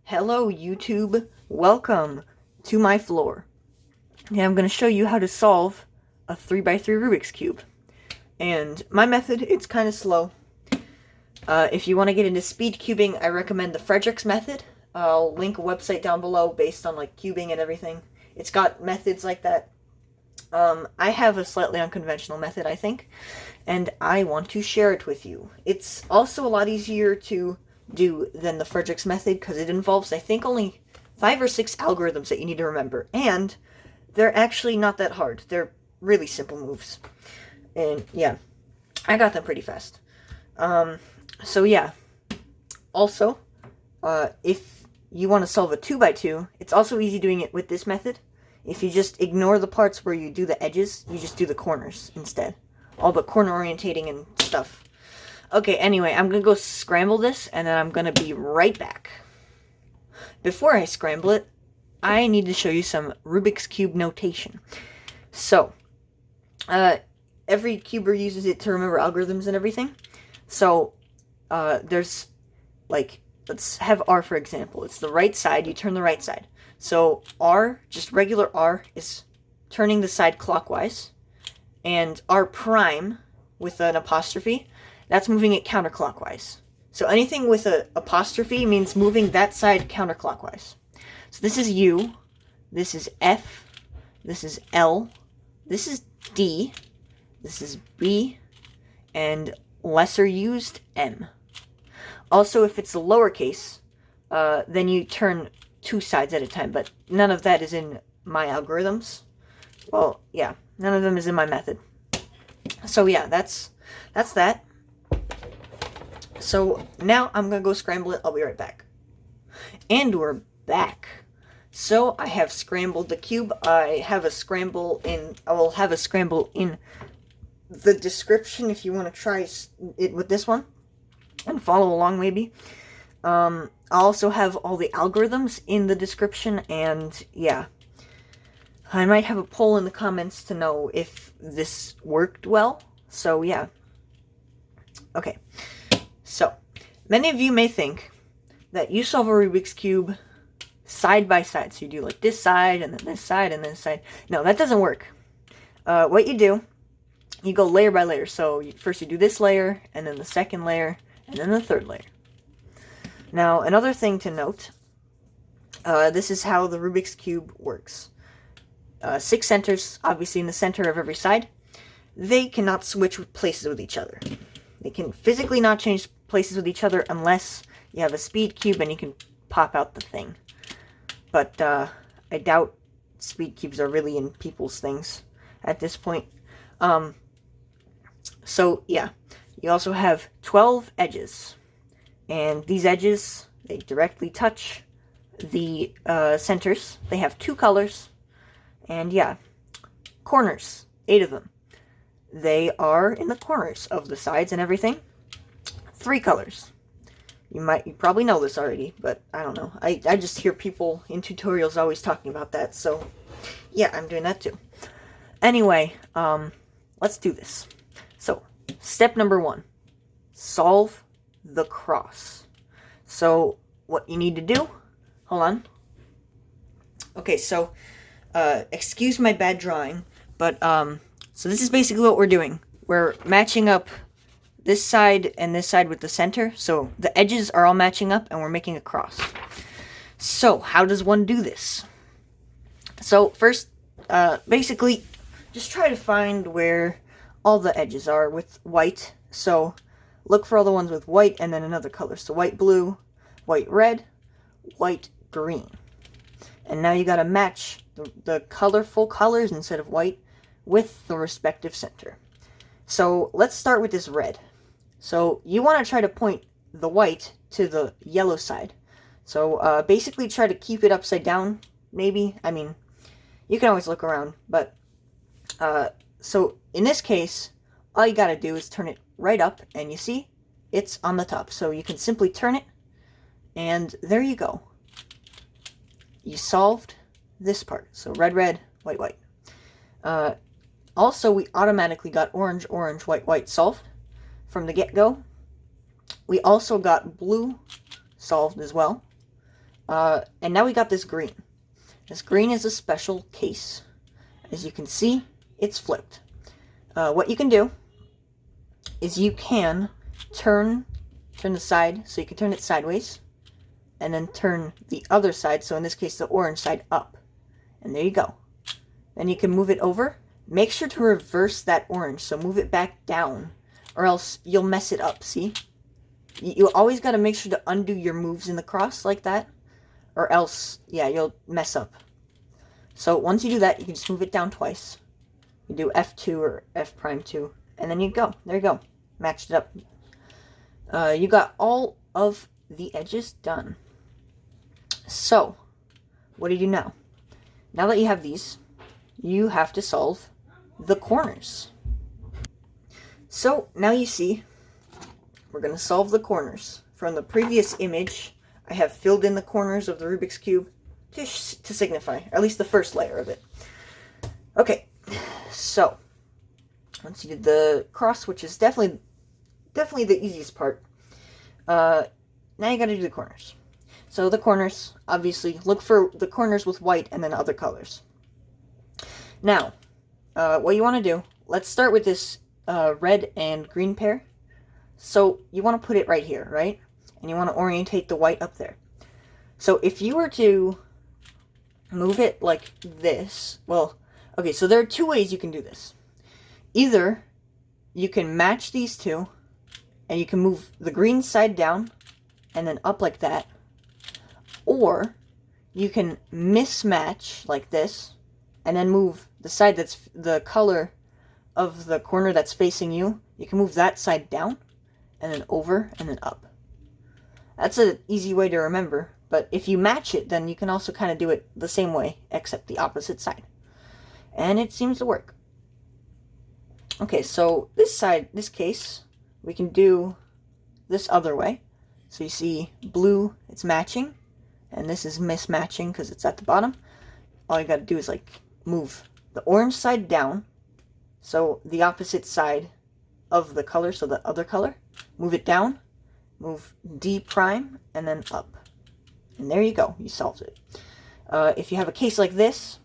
Hello YouTube, welcome to my floor. And I'm going to show you how to solve a 3x3 Rubik's Cube. And my method, it's kind of slow. If you want to get into speed cubing, I recommend the Frederick's method. I'll link a website down below based on like cubing and everything. It's got methods like that. I have a slightly unconventional method, I think, and I want to share it with you. It's also a lot easier to do than the Frederick's method because it involves, I think, only 5 or 6 algorithms that you need to remember, and they're actually not that hard. They're really simple moves, and yeah, I got them pretty fast. So yeah, also, if you want to solve a 2x2, it's also easy doing it with this method. If you just ignore the parts where you do the edges, you just do the corners instead. All the corner orientating and stuff. Okay, anyway, I'm going to go scramble this, and then I'm going to be right back. Before I scramble it, I need to show you some Rubik's Cube notation. So, every cuber uses it to remember algorithms and everything. So, there's, like, let's have R for example. It's the right side, you turn the right side. So, R, just regular R, is turning the side clockwise. And R prime, with an apostrophe, that's moving it counterclockwise. So anything with an apostrophe means moving that side counterclockwise. So this is U, this is F, this is L, this is D, this is B, and lesser used M. Also, if it's a lowercase, then you turn 2 sides at a time, but none of that is in my algorithms. Well, yeah, none of them is in my method. So yeah, that's that. So now I'm going to go scramble it. I'll be right back. And we're back. So I have scrambled the cube. I will have a scramble in the description if you want to try it with this one and follow along maybe. I'll also have all the algorithms in the description, and yeah. I might have a poll in the comments to know if this worked well. So yeah. Okay. So, many of you may think that you solve a Rubik's Cube side by side. So you do like this side, and then this side, and this side. No, that doesn't work. What you do, you go layer by layer. So first you do this layer, and then the second layer, and then the third layer. Now, another thing to note, this is how the Rubik's Cube works. 6 centers, obviously in the center of every side. They cannot switch places with each other. They can physically not change places with each other unless you have a speed cube and you can pop out the thing. But I doubt speed cubes are really in people's things at this point. So yeah, you also have 12 edges. And these edges, they directly touch the centers. They have 2 colors. And yeah, corners, 8 of them. They are in the corners of the sides and everything. 3 colors. You probably know this already, but I don't know. I just hear people in tutorials always talking about that, so yeah, I'm doing that too. Anyway, let's do this. So, step number 1. Solve the cross. So, what you need to do, hold on. Okay, so, excuse my bad drawing, but, so this is basically what we're doing. We're matching up this side and this side with the center. So the edges are all matching up and we're making a cross. So how does one do this? So first, basically, just try to find where all the edges are with white. So look for all the ones with white and then another color. So white blue, white red, white green. And now you gotta match the colorful colors instead of white with the respective center. So let's start with this red. So you want to try to point the white to the yellow side. So basically try to keep it upside down, maybe. I mean, you can always look around, but so in this case, all you gotta do is turn it right up, and you see, it's on the top. So you can simply turn it, and there you go. You solved this part. So red, red, white, white. Also, we automatically got orange, orange, white, white solved from the get-go. We also got blue solved as well. And now we got this green. This green is a special case. As you can see, it's flipped. What you can do is you can turn the side, so you can turn it sideways, and then turn the other side, so in this case the orange side, up. And there you go. Then you can move it over. Make sure to reverse that orange, so move it back down, or else you'll mess it up, see? You always got to make sure to undo your moves in the cross like that, or else, yeah, you'll mess up. So once you do that, you can just move it down twice. You do F2 or F'2, and then you go. There you go. Matched it up. You got all of the edges done. So, what do you do now? Now that you have these, you have to solve the corners. So, now you see, we're going to solve the corners. From the previous image, I have filled in the corners of the Rubik's Cube to signify, or at least the first layer of it. Okay, so, once you did the cross, which is definitely the easiest part, now you got to do the corners. So the corners, obviously, look for the corners with white and then other colors. Now, what you want to do, let's start with this red and green pair. So you want to put it right here, right? And you want to orientate the white up there. So if you were to move it like this, well, okay, so there are two ways you can do this. Either you can match these two, and you can move the green side down and then up like that. Or you can mismatch like this and then move the side that's the color of the corner that's facing you. You can move that side down and then over and then up. That's an easy way to remember, but if you match it, then you can also kind of do it the same way except the opposite side. And it seems to work. Okay, so this side, this case, we can do this other way. So you see blue, it's matching, and this is mismatching because it's at the bottom. All you got to do is like move the orange side down, so the opposite side of the color, so the other color, move it down, move D prime, and then up. And there you go, you solved it. If you have a case like this,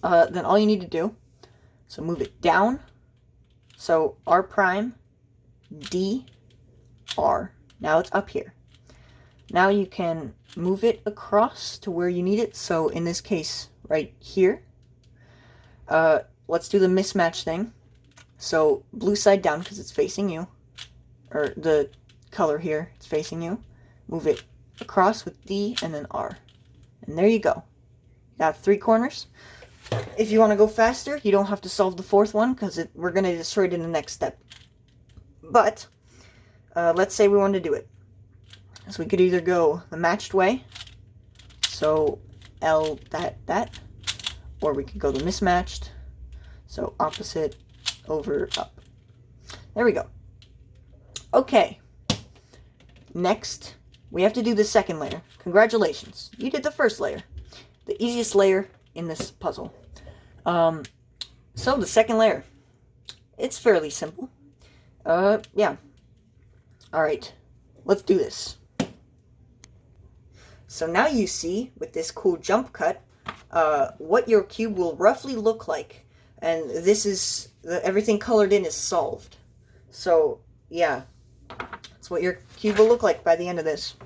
then all you need to do, so move it down, so R prime, D, R. Now it's up here. Now you can move it across to where you need it. So in this case, right here. Let's do the mismatch thing. So blue side down because it's facing you. Or the color here, it's facing you. Move it across with D and then R. And there you go. You got 3 corners. If you want to go faster, you don't have to solve the 4th one because we're going to destroy it in the next step. But let's say we want to do it. So we could either go the matched way, so L that, or we could go the mismatched, so opposite, over, up. There we go. Okay. Next, we have to do the second layer. Congratulations, you did the first layer. The easiest layer in this puzzle. So the second layer. It's fairly simple. Yeah. Alright, let's do this. So now you see, with this cool jump cut, what your cube will roughly look like. And this is, everything colored in is solved. So, yeah, that's what your cube will look like by the end of this.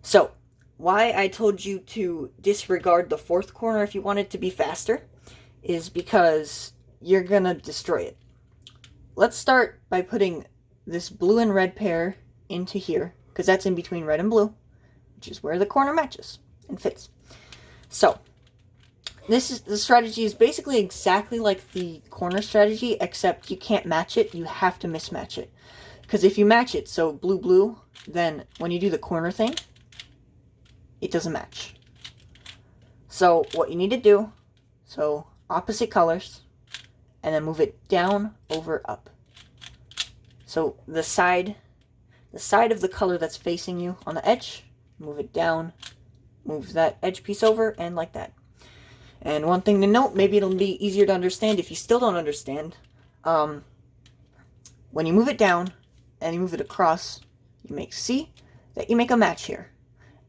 So, why I told you to disregard the 4th corner if you want it to be faster, is because you're gonna destroy it. Let's start by putting this blue and red pair into here, because that's in between red and blue, which is where the corner matches and fits. So, the strategy is basically exactly like the corner strategy, except you can't match it, you have to mismatch it. Because if you match it, so blue, blue, then when you do the corner thing, it doesn't match. So, what you need to do, so opposite colors, and then move it down, over, up. So the side of the color that's facing you on the edge, move it down, move that edge piece over, and like that. And one thing to note, maybe it'll be easier to understand if you still don't understand. When you move it down and you move it across, you make, see that you make a match here.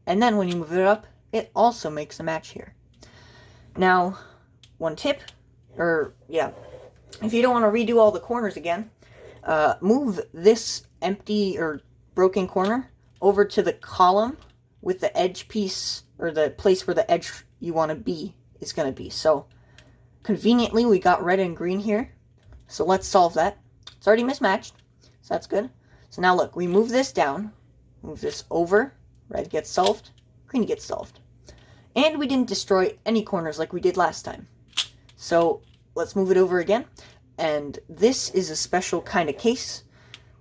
And then when you move it up, it also makes a match here. Now, one tip, if you don't want to redo all the corners again, move this empty or broken corner over to the column with the edge piece, or the place where the edge you want to be is going to be. So conveniently we got red and green here, so let's solve that. It's already mismatched, so that's good. So now look, we move this down, move this over, red gets solved, green gets solved, and we didn't destroy any corners like we did last time. So let's move it over again, and this is a special kind of case.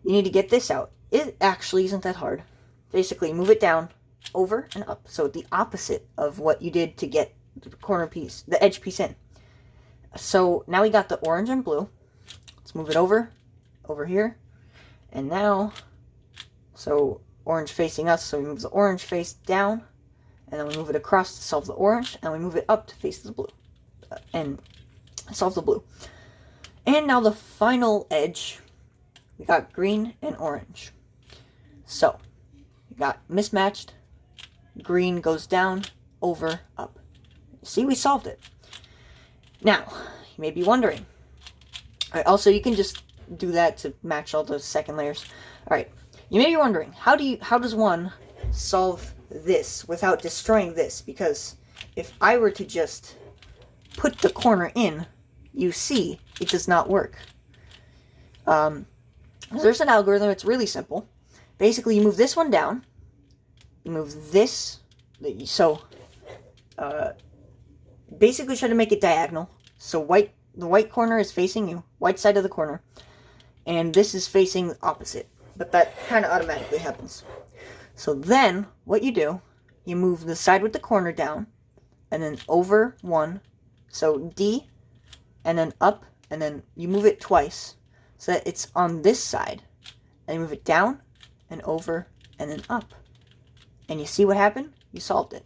You need to get this out. It actually isn't that hard. Basically, move it down, over, and up. So the opposite of what you did to get the corner piece, the edge piece in. So now we got the orange and blue. Let's move it over here. And now, so orange facing us, so we move the orange face down, and then we move it across to solve the orange, and we move it up to face the blue, and solve the blue. And now the final edge, we got green and orange. So, we got mismatched, green goes down, over, up. See, we solved it. Now, you may be wondering, also you can just do that to match all the second layers. Alright, you may be wondering, how does one solve this without destroying this? Because if I were to just put the corner in, you see it does not work. There's an algorithm. It's really simple. Basically, you move this one down, you move this, so basically try to make it diagonal. So the white corner is facing you, white side of the corner, and this is facing the opposite, but that kind of automatically happens. So then what you do, you move the side with the corner down, and then over one, so D, and then up, and then you move it twice so that it's on this side, and you move it down and over and then up, and you see what happened? You solved it.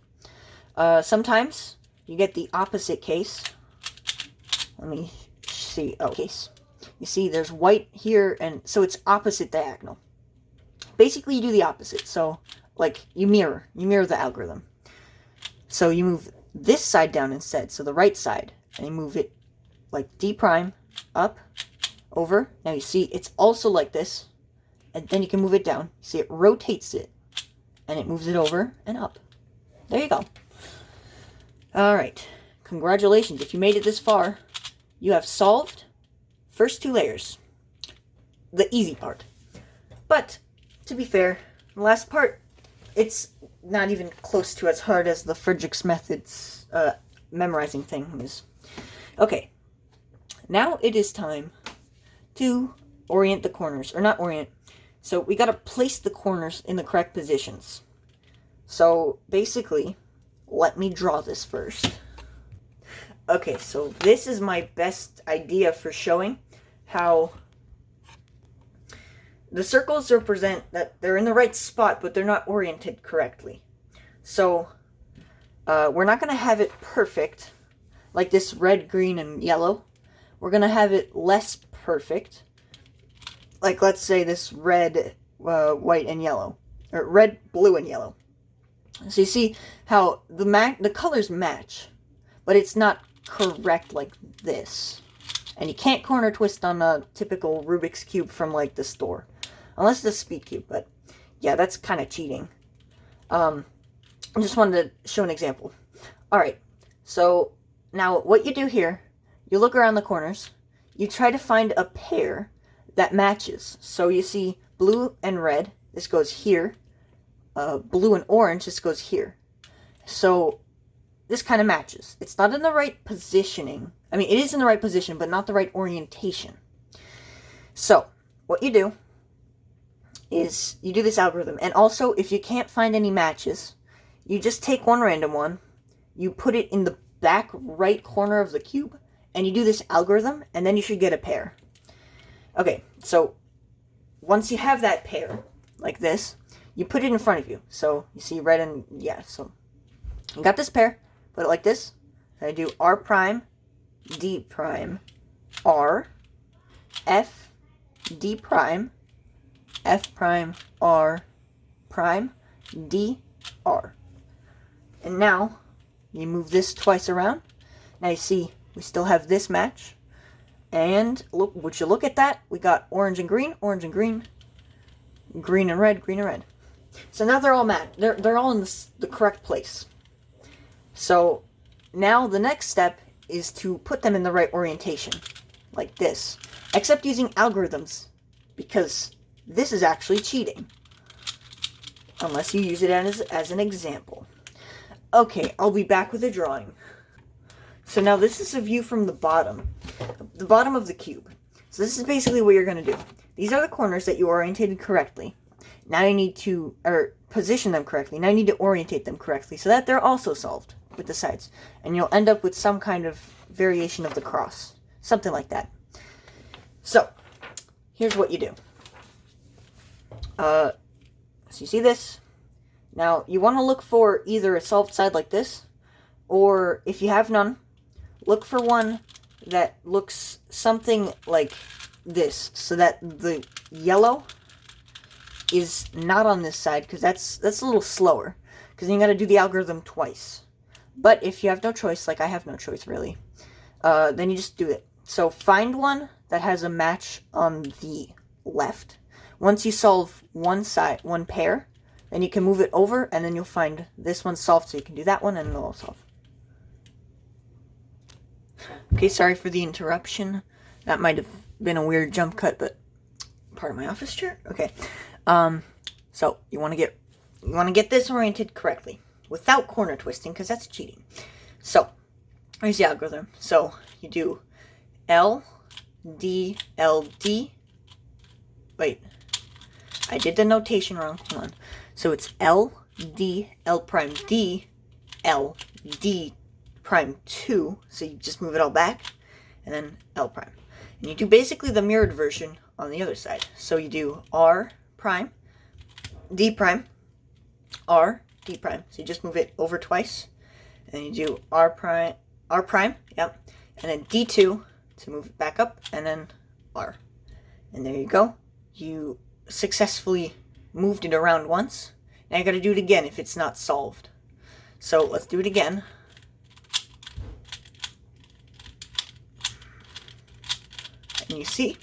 Sometimes you get the opposite case. Let me see. Oh, case. You see there's white here, and so it's opposite diagonal. Basically you do the opposite. So like you mirror the algorithm. So you move this side down instead, so the right side, and you move it like D prime, up, over. Now you see it's also like this, and then you can move it down. See, it rotates it, and it moves it over and up. There you go. Alright, congratulations. If you made it this far, you have solved first two layers. The easy part. But, to be fair, the last part, it's not even close to as hard as the Friedrichs method's memorizing thing is. Okay, now it is time to orient the corners, or not orient. So we gotta place the corners in the correct positions. So basically, let me draw this first. Okay, so this is my best idea for showing how the circles represent that they're in the right spot, but they're not oriented correctly. So we're not gonna have it perfect, like this red, green, and yellow. We're gonna have it less perfect, like let's say this red, white, and yellow, or red, blue, and yellow. So you see how the colors match, but it's not correct like this. And you can't corner twist on a typical Rubik's Cube from like the store, unless it's a speed cube, but yeah, that's kind of cheating. I just wanted to show an example. Alright, so now what you do here, you look around the corners, you try to find a pair that matches. So you see blue and red, this goes here. Blue and orange, this goes here. So this kind of matches. It's not in the right positioning. I mean, it is in the right position, but not the right orientation. So what you do is you do this algorithm. And also, if you can't find any matches, you just take one random one, you put it in the back right corner of the cube, and you do this algorithm, and then you should get a pair. Okay, so once you have that pair, like this, you put it in front of you. So you see red and, yeah, so you got this pair, put it like this. So I do R prime, D prime, R, F, D prime, F prime, R prime, D, R. now you move this twice around. Now you see we still have this match. And look, would you look at that? We got orange and green, green and red, green and red. So now they're all matched. They're all in the correct place. So now the next step is to put them in the right orientation, like this. Except using algorithms, because this is actually cheating. Unless you use it as an example. Okay, I'll be back with a drawing. So now this is a view from the bottom of the cube. So this is basically what you're going to do. These are the corners that you orientated correctly. Now you need to, position them correctly. Now you need to orientate them correctly so that they're also solved with the sides. And you'll end up with some kind of variation of the cross. Something like that. So, here's what you do. So you see this? Now, you want to look for either a solved side like this, or if you have none, look for one that looks something like this, so that the yellow is not on this side, because that's a little slower, because then you got to do the algorithm twice. But if you have no choice, like I have no choice really, then you just do it. So find one that has a match on the left. Once you solve one pair, then you can move it over, and then you'll find this one solved, so you can do that one, and they'll all solve. Okay, sorry for the interruption. That might have been a weird jump cut, but part of my office chair. Okay, so you want to get this oriented correctly without corner twisting, because that's cheating. So here's the algorithm. So you do L, D, L, D. Wait, I did the notation wrong. Hold on. So it's L, D, L prime, D, L, D prime 2. So you just move it all back, and then L prime. And you do basically the mirrored version on the other side. So you do R prime, D prime, R, D prime. So you just move it over twice. And then you do R prime, yep. And then D2 to move it back up, and then R. And there you go. You successfully moved it around once. Now you got to do it again if it's not solved. So let's do it again. And you see,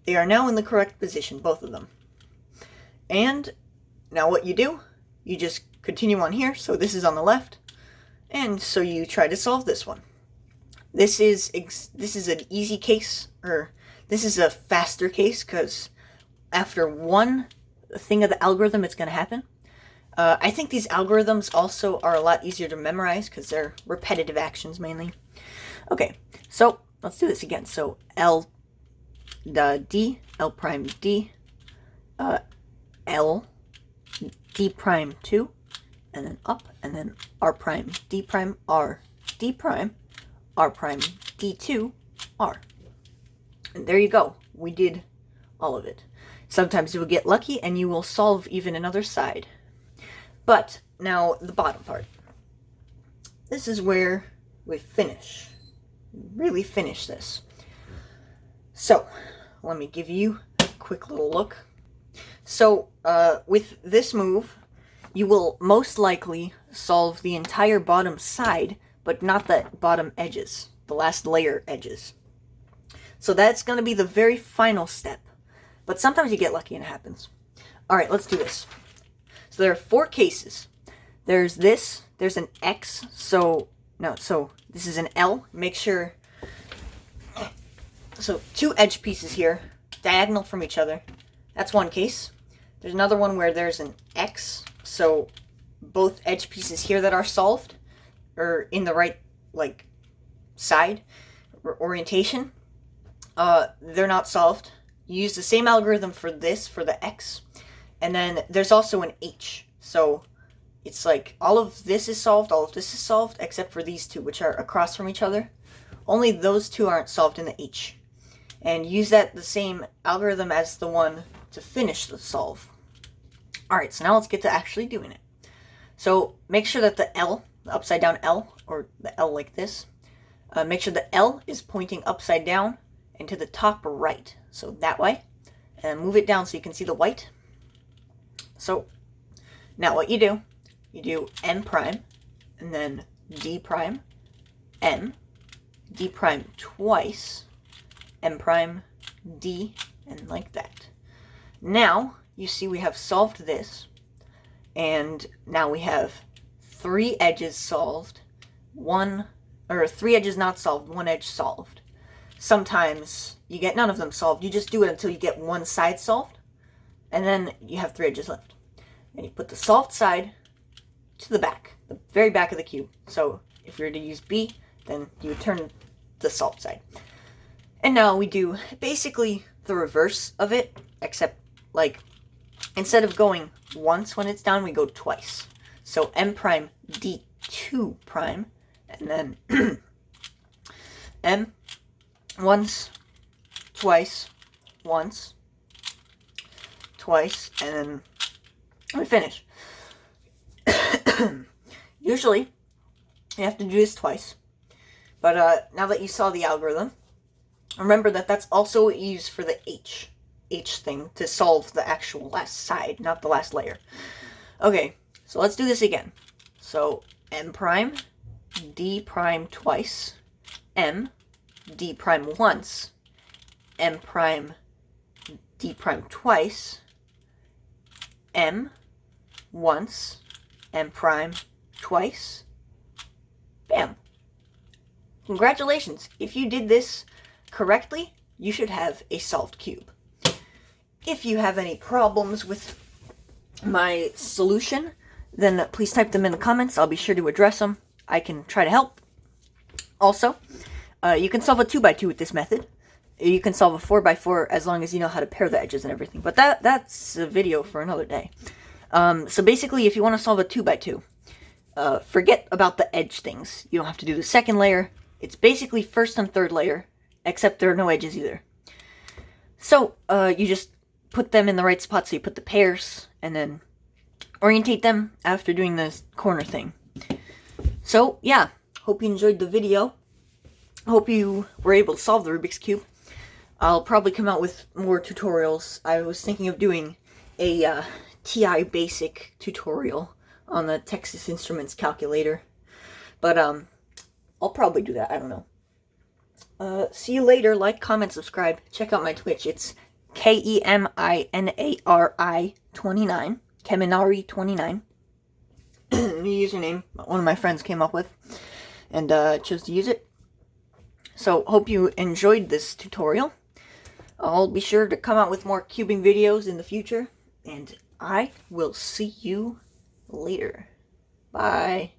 they are now in the correct position, both of them. And now what you do, you just continue on here. So this is on the left, and so you try to solve this one. This is an easy case, or this is a faster case, because after one thing of the algorithm, it's going to happen. I think these algorithms also are a lot easier to memorize, because they're repetitive actions mainly. Okay, so let's do this again. So L, D, L prime D, L, D prime 2, and then up, and then R prime, D prime, R, D prime, R prime, D2, R. And there you go. We did all of it. Sometimes you will get lucky and you will solve even another side. But now the bottom part. This is where we finish. Really finish this. So, let me give you a quick little look. So, with this move, you will most likely solve the entire bottom side, but not the bottom edges, the last layer edges. So that's going to be the very final step. But sometimes you get lucky and it happens. Alright, let's do this. So there are 4 cases. There's this, there's an X, so this is an L. Make sure, so 2 edge pieces here, diagonal from each other. That's one case. There's another one where there's an X, so both edge pieces here that are solved are in the right, like, side or orientation. They're not solved. You use the same algorithm for this, for the X. And then there's also an H. So it's like all of this is solved, all of this is solved, except for these 2, which are across from each other. Only those 2 aren't solved in the H. And use the same algorithm as the one to finish the solve. Alright, so now let's get to actually doing it. So make sure that the L, the upside down L, or the L like this, make sure the L is pointing upside down and to the top right. So that way. And move it down so you can see the white. So now what you do M prime, and then D prime, M, D prime twice, M prime, D, and like that. Now, you see we have solved this, and now we have 3 edges solved, 3 edges not solved, 1 edge solved. Sometimes you get none of them solved. You just do it until you get 1 side solved, and then you have 3 edges left. And you put the solved side to the back, the very back of the cube. So if you were to use B, then you would turn the solved side. And now we do basically the reverse of it, except like instead of going once when it's down, we go twice. So M prime D2 prime, and then M once, twice, once, twice, and then we finish. Usually, you have to do this twice. But now that you saw the algorithm, remember that that's also what you use for the H thing to solve the actual last side, not the last layer. Okay, so let's do this again. So M prime, D prime twice, M, D prime once, M prime, D prime twice, M, once, M prime, twice, bam. Congratulations! If you did this correctly, you should have a solved cube. If you have any problems with my solution, then please type them in the comments. I'll be sure to address them. I can try to help. Also, you can solve a 2x2 with this method. You can solve a 4x4 as long as you know how to pair the edges and everything. But that's a video for another day. So basically, if you want to solve a 2x2, forget about the edge things. You don't have to do the second layer. It's basically first and third layer, except there are no edges either. So you just put them in the right spot. So you put the pairs and then orientate them after doing this corner thing. So yeah, hope you enjoyed the video. Hope you were able to solve the Rubik's Cube. I'll probably come out with more tutorials. I was thinking of doing a TI basic tutorial on the Texas Instruments calculator. But I'll probably do that. I don't know. See you later. Like, comment, subscribe. Check out my Twitch. It's KEMINARI 29. Keminari 29. New username one of my friends came up with. And chose to use it. So, hope you enjoyed this tutorial. I'll be sure to come out with more cubing videos in the future. And I will see you later. Bye.